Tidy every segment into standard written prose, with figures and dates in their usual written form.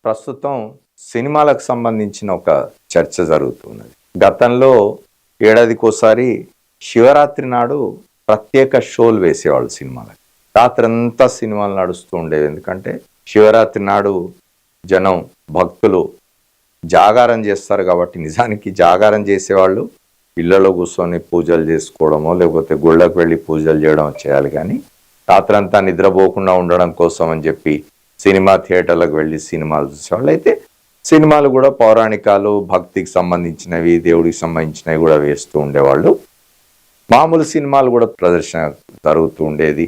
ప్రస్తుతం సినిమాలకు సంబంధించిన ఒక చర్చ జరుగుతున్నది. గతంలో ఏడాదికోసారి శివరాత్రి నాడు ప్రత్యేక షోలు వేసేవాళ్ళు సినిమాలకు. రాత్రంతా సినిమాలు నడుస్తూ ఉండేవి. ఎందుకంటే శివరాత్రి నాడు జనం భక్తులు జాగారం చేస్తారు కాబట్టి, నిజానికి జాగారం చేసేవాళ్ళు ఇళ్లలో కూర్చొని పూజలు చేసుకోవడమో లేకపోతే గుళ్ళకు వెళ్ళి పూజలు చేయడం చేయాలి. కానీ రాత్రంతా నిద్రపోకుండా ఉండడం కోసం అని చెప్పి సినిమా థియేటర్లకు వెళ్ళి సినిమాలు చూసేవాళ్ళు. అయితే సినిమాలు కూడా పౌరాణికాలు, భక్తికి సంబంధించినవి, దేవుడికి సంబంధించినవి కూడా వేస్తూ ఉండేవాళ్ళు. మామూలు సినిమాలు కూడా ప్రదర్శన జరుగుతూ ఉండేది.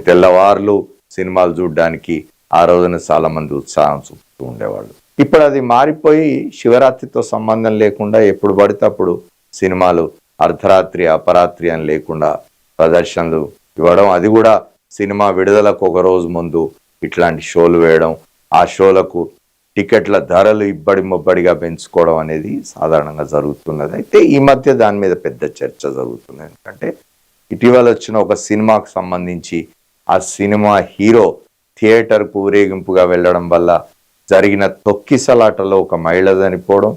తెల్లవార్లు సినిమాలు చూడడానికి ఆ రోజున చాలా మంది ఉత్సాహం చూపుతూ ఉండేవాళ్ళు. ఇప్పుడు అది మారిపోయి శివరాత్రితో సంబంధం లేకుండా ఎప్పుడు పడితే అప్పుడు సినిమాలు అర్ధరాత్రి అపరాత్రి అని లేకుండా ప్రదర్శనలు ఇవ్వడం, అది కూడా సినిమా విడుదలకు ఒక రోజు ముందు ఇట్లాంటి షోలు వేయడం, ఆ షోలకు టికెట్ల ధరలు ఇబ్బడి ముబ్బడిగా పెంచుకోవడం అనేది సాధారణంగా జరుగుతున్నది. అయితే ఈ మధ్య దాని మీద పెద్ద చర్చ జరుగుతుంది. ఎందుకంటే ఇటీవల వచ్చిన ఒక సినిమాకు సంబంధించి ఆ సినిమా హీరో థియేటర్కు ఊరేగింపుగా వెళ్ళడం వల్ల జరిగిన తొక్కిసలాటలో ఒక మహిళ చనిపోవడం,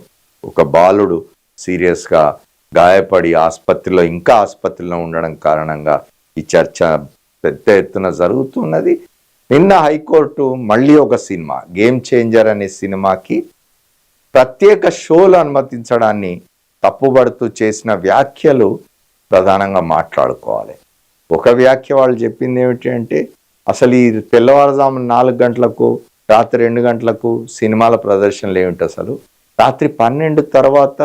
ఒక బాలుడు సీరియస్గా గాయపడి ఆసుపత్రిలో ఉండడం కారణంగా ఈ చర్చ పెద్ద ఎత్తున జరుగుతున్నది. నిన్న హైకోర్టు మళ్ళీ ఒక సినిమా గేమ్ చేంజర్ అనే సినిమాకి ప్రత్యేక షోలు అనుమతించడాన్ని తప్పుబడుతూ చేసిన వ్యాఖ్యలు ప్రధానంగా మాట్లాడుకోవాలి. ఒక వ్యాఖ్య వాళ్ళు చెప్పింది ఏమిటి అంటే, అసలు ఈ తెల్లవారుజాము 4 గంటలకు రాత్రి 2 గంటలకు సినిమాల ప్రదర్శనలు ఏమిటి, అసలు రాత్రి 12 తర్వాత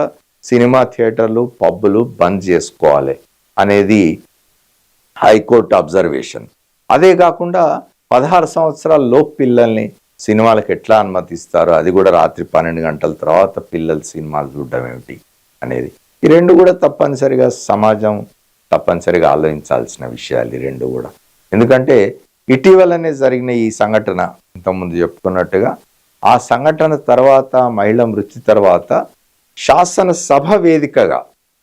సినిమా థియేటర్లు పబ్బులు బంద్ చేసుకోవాలి అనేది హైకోర్టు అబ్జర్వేషన్. అదే కాకుండా 16 సంవత్సరాల లోపు పిల్లల్ని సినిమాలకు ఎట్లా అనుమతిస్తారు, అది కూడా రాత్రి 12 గంటల తర్వాత పిల్లలు సినిమాలు చూడడం ఏమిటి అనేది. ఈ రెండు కూడా తప్పనిసరిగా సమాజం తప్పనిసరిగా ఆలోచించాల్సిన విషయాలు ఈ రెండు కూడా. ఎందుకంటే ఇటీవలనే జరిగిన ఈ సంఘటన, ఇంతకుముందు చెప్పుకున్నట్టుగా ఆ సంఘటన తర్వాత, మహిళ మృతి తర్వాత శాసనసభ వేదికగా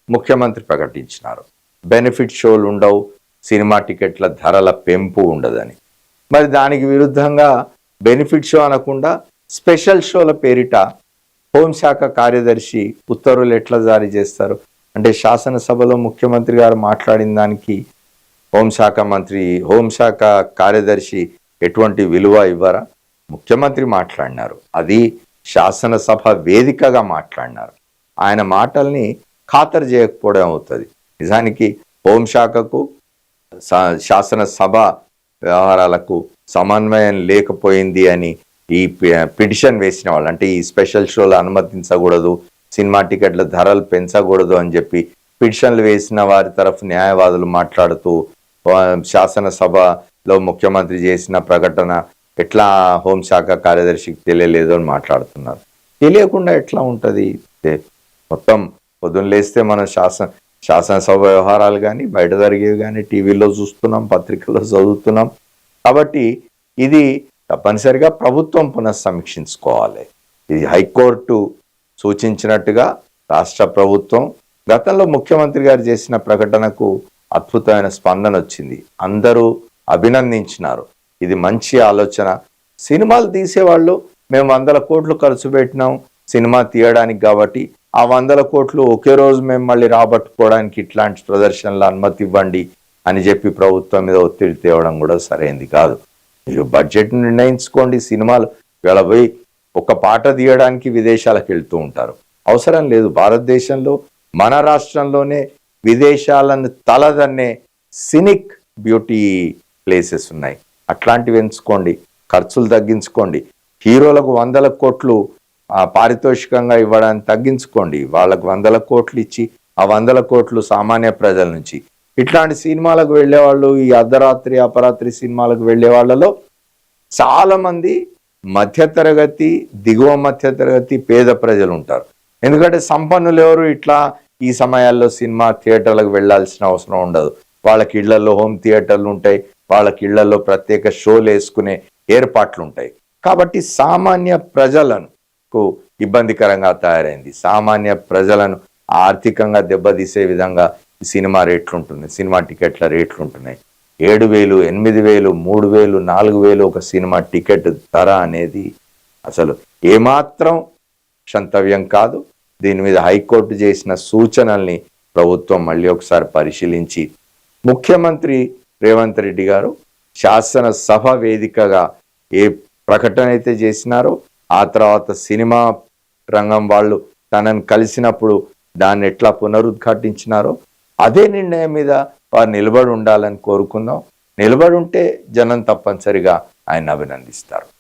ముఖ్యమంత్రి ప్రకటించినారు బెనిఫిట్ షోలు ఉండవు, సినిమా టికెట్ల ధరల పెంపు ఉండదని. మరి దానికి విరుద్ధంగా బెనిఫిట్ షో అనకుండా స్పెషల్ షోల పేరిట హోంశాఖ కార్యదర్శి ఉత్తర్వులు ఎట్లా జారీ చేస్తారు అంటే, శాసనసభలో ముఖ్యమంత్రి గారు మాట్లాడిన దానికి హోంశాఖ కార్యదర్శి ఎటువంటి విలువ ఇవ్వరా? ముఖ్యమంత్రి మాట్లాడినారు, అది శాసనసభ వేదికగా మాట్లాడినారు. ఆయన మాటల్ని ఖాతరు చేయకపోవడం అవుతుంది. నిజానికి హోంశాఖకు శాసనసభ వ్యవహారాలకు సమన్వయం లేకపోయింది అని ఈ పిటిషన్ వేసిన వాళ్ళు, అంటే ఈ స్పెషల్ షోలు అనుమతించకూడదు, సినిమా టికెట్ల ధరలు పెంచకూడదు అని చెప్పి పిటిషన్లు వేసిన వారి తరఫు న్యాయవాదులు మాట్లాడుతూ, శాసనసభలో ముఖ్యమంత్రి చేసిన ప్రకటన ఎట్లా హోంశాఖ కార్యదర్శికి తెలియలేదు అని మాట్లాడుతున్నారు. తెలియకుండా ఎట్లా ఉంటుంది? మొత్తం పొద్దున్న లేస్తే మనం శాసనసభ వ్యవహారాలు కానీ బయట జరిగేవి కానీ టీవీలో చూస్తున్నాం, పత్రికల్లో చదువుతున్నాం. కాబట్టి ఇది తప్పనిసరిగా ప్రభుత్వం పునఃసమీక్షించుకోవాలి. ఇది హైకోర్టు సూచించినట్టుగా రాష్ట్ర ప్రభుత్వం గతంలో ముఖ్యమంత్రి గారు చేసిన ప్రకటనకు అద్భుతమైన స్పందన వచ్చింది, అందరూ అభినందించినారు. ఇది మంచి ఆలోచన. సినిమాలు తీసేవాళ్ళు మేము 100 కోట్లు ఖర్చు పెట్టినాం సినిమా తీయడానికి, కాబట్టి ఆ 100 కోట్లు ఒకే రోజు మేము మళ్ళీ రాబట్టుకోవడానికి ఇట్లాంటి ప్రదర్శనలు అనుమతి ఇవ్వండి అని చెప్పి ప్రభుత్వం మీద ఒత్తిడి తేవడం కూడా సరైంది కాదు. మీరు బడ్జెట్ నిర్ణయించుకోండి. సినిమాలు ఇవాళ పోయి ఒక పాట తీయడానికి విదేశాలకు వెళ్తూ ఉంటారు, అవసరం లేదు. భారతదేశంలో మన రాష్ట్రంలోనే విదేశాలను తలదన్నే సినిక్ బ్యూటీ ప్లేసెస్ ఉన్నాయి. అట్లాంటివి ఎంచుకోండి, ఖర్చులు తగ్గించుకోండి. హీరోలకు 100 కోట్లు పారితోషికంగా ఇవ్వడానికి తగ్గించుకోండి. వాళ్ళకు 100 కోట్లు ఇచ్చి ఆ 100 కోట్లు సామాన్య ప్రజల నుంచి. ఇట్లాంటి సినిమాలకు వెళ్ళేవాళ్ళు, ఈ అర్ధరాత్రి అపరాత్రి సినిమాలకు వెళ్ళే వాళ్ళలో చాలామంది మధ్యతరగతి, దిగువ మధ్యతరగతి, పేద ప్రజలు ఉంటారు. ఎందుకంటే సంపన్నులు ఎవరు ఇట్లా ఈ సమయాల్లో సినిమా థియేటర్లకు వెళ్లాల్సిన అవసరం ఉండదు. వాళ్ళకి ఇళ్లలో హోమ్ థియేటర్లు ఉంటాయి, వాళ్ళకి ఇళ్లలో ప్రత్యేక షోలు వేసుకునే ఏర్పాట్లు ఉంటాయి. కాబట్టి సామాన్య ప్రజలకు ఇబ్బందికరంగా తయారైంది. సామాన్య ప్రజలను ఆర్థికంగా దెబ్బతీసే విధంగా సినిమా రేట్లు ఉంటున్నాయి, సినిమా టికెట్ల రేట్లు ఉంటున్నాయి. 7,000, 8,000, 3,000, 4,000 ఒక సినిమా టికెట్ ధర అనేది అసలు ఏమాత్రం క్షంతవ్యం కాదు. దీని మీద హైకోర్టు చేసిన సూచనల్ని ప్రభుత్వం మళ్ళీ ఒకసారి పరిశీలించి ముఖ్యమంత్రి రేవంత్ రెడ్డి గారు శాసనసభ వేదికగా ఏ ప్రకటన అయితే చేసినారో ఆ తర్వాత సినిమా రంగం వాళ్ళు తనను కలిసినప్పుడు దాన్ని ఎట్లా పునరుద్ఘాటించినారో అదే నిర్ణయం మీద వారు నిలబడి ఉండాలని కోరుకుందాం. నిలబడి ఉంటే జనం తప్పనిసరిగా ఆయన అభినందిస్తారు.